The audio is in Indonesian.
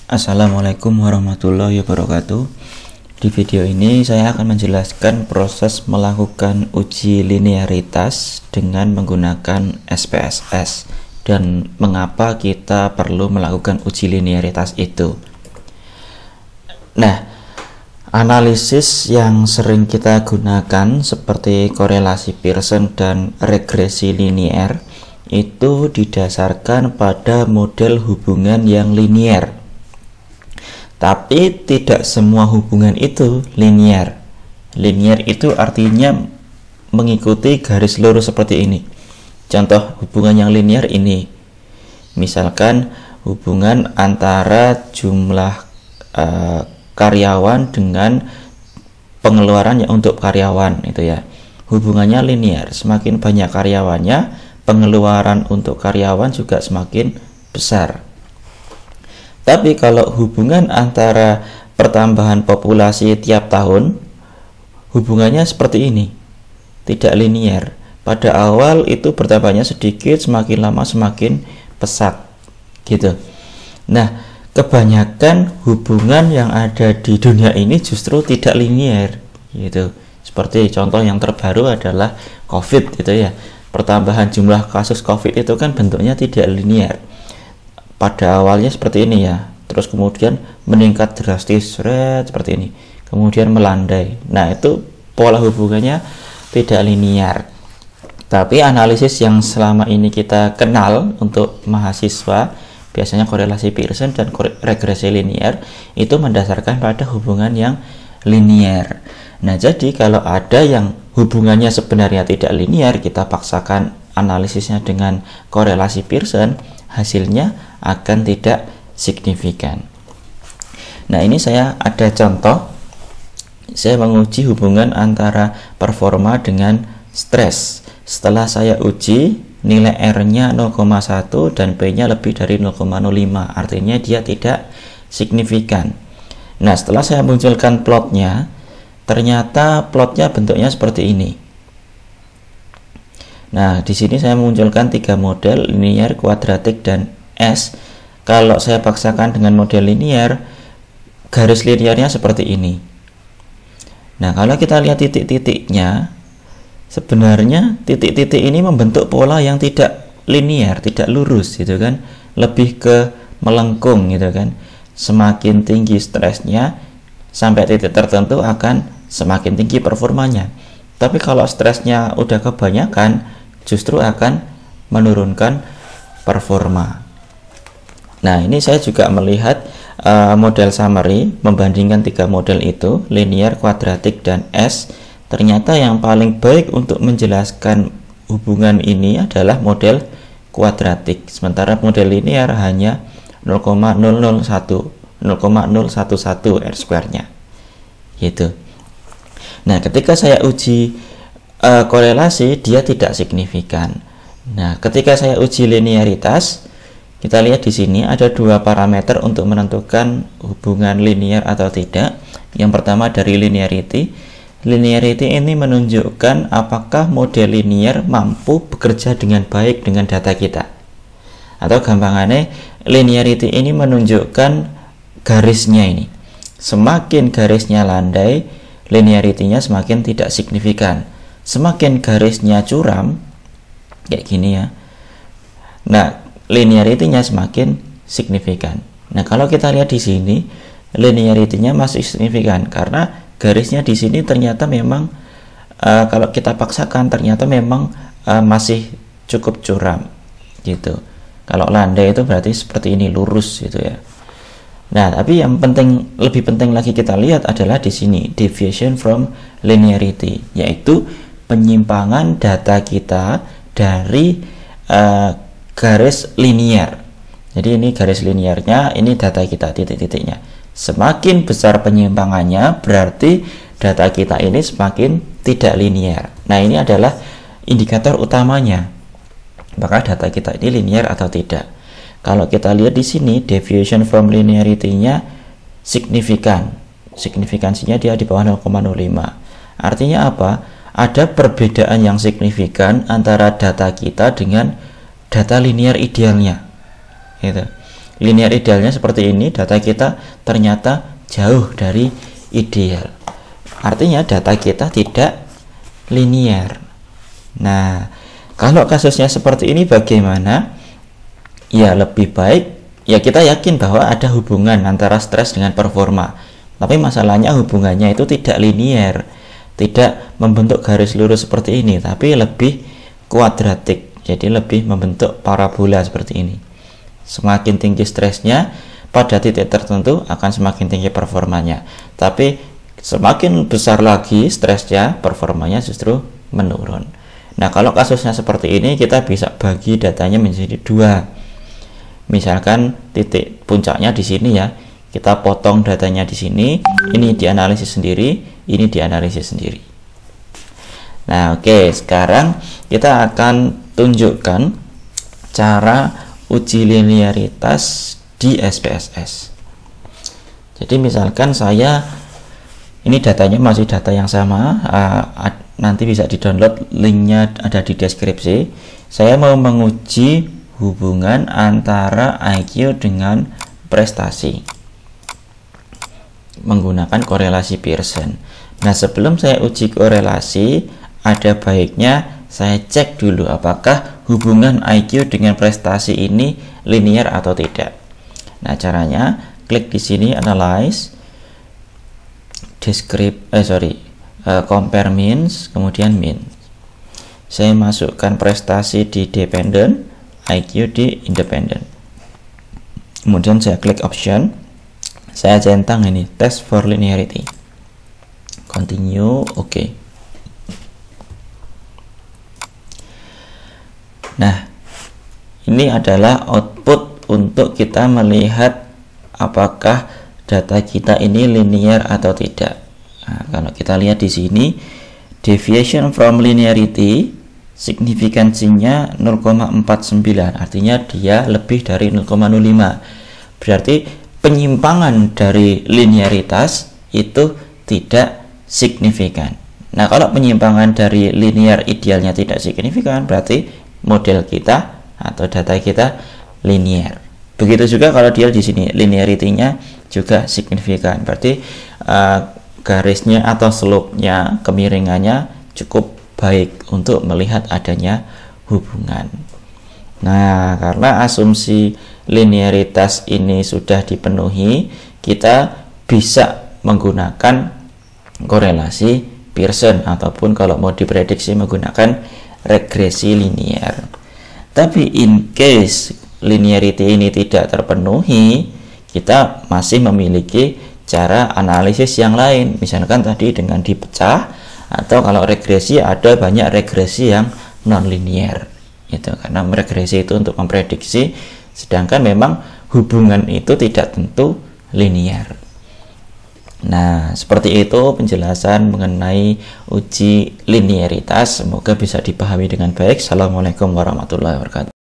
Assalamualaikum warahmatullahi wabarakatuh. Di video ini saya akan menjelaskan proses melakukan uji linearitas dengan menggunakan SPSS dan mengapa kita perlu melakukan uji linearitas itu. Nah, analisis yang sering kita gunakan seperti korelasi Pearson dan regresi linier itu didasarkan pada model hubungan yang linier. Tapi tidak semua hubungan itu linier. Linier itu artinya mengikuti garis lurus seperti ini. Contoh hubungan yang linier ini. Misalkan hubungan antara jumlah karyawan dengan pengeluaran untuk karyawan itu ya. Hubungannya linier. Semakin banyak karyawannya, pengeluaran untuk karyawan juga semakin besar. Tapi kalau hubungan antara pertambahan populasi tiap tahun, hubungannya seperti ini, tidak linier. Pada awal itu bertambahnya sedikit, semakin lama semakin pesat, gitu. Nah, kebanyakan hubungan yang ada di dunia ini justru tidak linier, gitu. Seperti contoh yang terbaru adalah COVID, gitu ya. Pertambahan jumlah kasus COVID itu kan bentuknya tidak linier. Pada awalnya seperti ini ya, terus kemudian meningkat drastis seperti ini, kemudian melandai. Nah, itu pola hubungannya tidak linier. Tapi analisis yang selama ini kita kenal untuk mahasiswa, biasanya korelasi Pearson dan regresi linier, itu mendasarkan pada hubungan yang linier. Nah, jadi kalau ada yang hubungannya sebenarnya tidak linier, kita paksakan analisisnya dengan korelasi Pearson, hasilnya akan tidak signifikan. Nah, ini saya ada contoh. Saya menguji hubungan antara performa dengan stres. Setelah saya uji, nilai R-nya 0,1 dan P-nya lebih dari 0,05. Artinya dia tidak signifikan. Nah, setelah saya munculkan plotnya, ternyata plotnya bentuknya seperti ini. Nah, di sini saya munculkan 3 model, linier, kuadratik, dan S. Kalau saya paksakan dengan model linier, garis liniernya seperti ini. Nah, kalau kita lihat titik-titiknya, sebenarnya titik-titik ini membentuk pola yang tidak linier, tidak lurus gitu kan, lebih ke melengkung gitu kan. Semakin tinggi stresnya, sampai titik tertentu akan semakin tinggi performanya. Tapi kalau stresnya udah kebanyakan, justru akan menurunkan performa. Nah, ini saya juga melihat model summary, membandingkan 3 model itu, linier, kuadratik, dan S. Ternyata yang paling baik untuk menjelaskan hubungan ini adalah model kuadratik. Sementara model linier hanya 0,011 R-square-nya. Gitu. Nah, ketika saya uji korelasi, dia tidak signifikan. Nah, ketika saya uji linearitas, kita lihat di sini ada 2 parameter untuk menentukan hubungan linier atau tidak. Yang pertama dari linearity. Linearity ini menunjukkan apakah model linier mampu bekerja dengan baik dengan data kita. Atau gampangannya, linearity ini menunjukkan garisnya ini. Semakin garisnya landai, linearity-nya semakin tidak signifikan. Semakin garisnya curam, kayak gini ya, nah linearity-nya semakin signifikan. Nah, kalau kita lihat di sini, linearity-nya masih signifikan karena garisnya di sini ternyata memang kalau kita paksakan ternyata memang masih cukup curam gitu. Kalau landai itu berarti seperti ini, lurus gitu ya. Nah, tapi yang penting, lebih penting lagi kita lihat adalah di sini deviation from linearity, yaitu penyimpangan data kita dari garis linier. Jadi ini garis liniernya, ini data kita, titik-titiknya. Semakin besar penyimpangannya, berarti data kita ini semakin tidak linier. Nah, ini adalah indikator utamanya. Apakah data kita ini linier atau tidak? Kalau kita lihat di sini, deviation from linearity-nya signifikan. Signifikansinya dia di bawah 0,05. Artinya apa? Ada perbedaan yang signifikan antara data kita dengan data linier idealnya. Gitu. linear idealnya seperti ini, data kita ternyata jauh dari ideal. Artinya data kita tidak linear. Nah, kalau kasusnya seperti ini bagaimana? Ya, lebih baik ya kita yakin bahwa ada hubungan antara stres dengan performa. Tapi masalahnya hubungannya itu tidak linear, tidak membentuk garis lurus seperti ini, tapi lebih kuadratik. Jadi lebih membentuk parabola seperti ini. Semakin tinggi stresnya, pada titik tertentu akan semakin tinggi performanya. Tapi semakin besar lagi stresnya, performanya justru menurun. Nah, kalau kasusnya seperti ini, kita bisa bagi datanya menjadi dua. Misalkan titik puncaknya di sini ya, kita potong datanya di sini, ini dianalisis sendiri, ini dianalisis sendiri. Nah, oke, sekarang kita akan tunjukkan cara uji linearitas di SPSS. Jadi misalkan ini datanya masih data yang sama, nanti bisa di-download, linknya ada di deskripsi. Saya mau menguji hubungan antara IQ dengan prestasi menggunakan korelasi Pearson. Nah, sebelum saya uji korelasi, ada baiknya saya cek dulu apakah hubungan IQ dengan prestasi ini linear atau tidak. Nah, caranya klik di sini analyze, compare means, kemudian mean. Saya masukkan prestasi di dependent, IQ di independent. Kemudian saya klik option, saya centang ini test for linearity, continue, oke. Nah, ini adalah output untuk kita melihat apakah data kita ini linear atau tidak. Nah, kalau kita lihat di sini, deviation from linearity signifikansinya 0,49, artinya dia lebih dari 0,05. Berarti penyimpangan dari linearitas itu tidak signifikan. Nah, kalau penyimpangan dari linear idealnya tidak signifikan, berarti model kita atau data kita linear. Begitu juga kalau dia di sini linearity-nya juga signifikan, berarti garisnya atau slope-nya, kemiringannya cukup baik untuk melihat adanya hubungan. Nah, karena asumsi linearitas ini sudah dipenuhi, kita bisa menggunakan korelasi Pearson ataupun kalau mau diprediksi menggunakan regresi linear. Tapi in case linearity ini tidak terpenuhi, kita masih memiliki cara analisis yang lain. Misalkan tadi dengan dipecah, atau kalau regresi ada banyak regresi yang non-linear. Itu karena regresi itu untuk memprediksi, sedangkan memang hubungan itu tidak tentu linear. Nah, seperti itu penjelasan mengenai uji linearitas. Semoga bisa dipahami dengan baik. Assalamualaikum warahmatullahi wabarakatuh.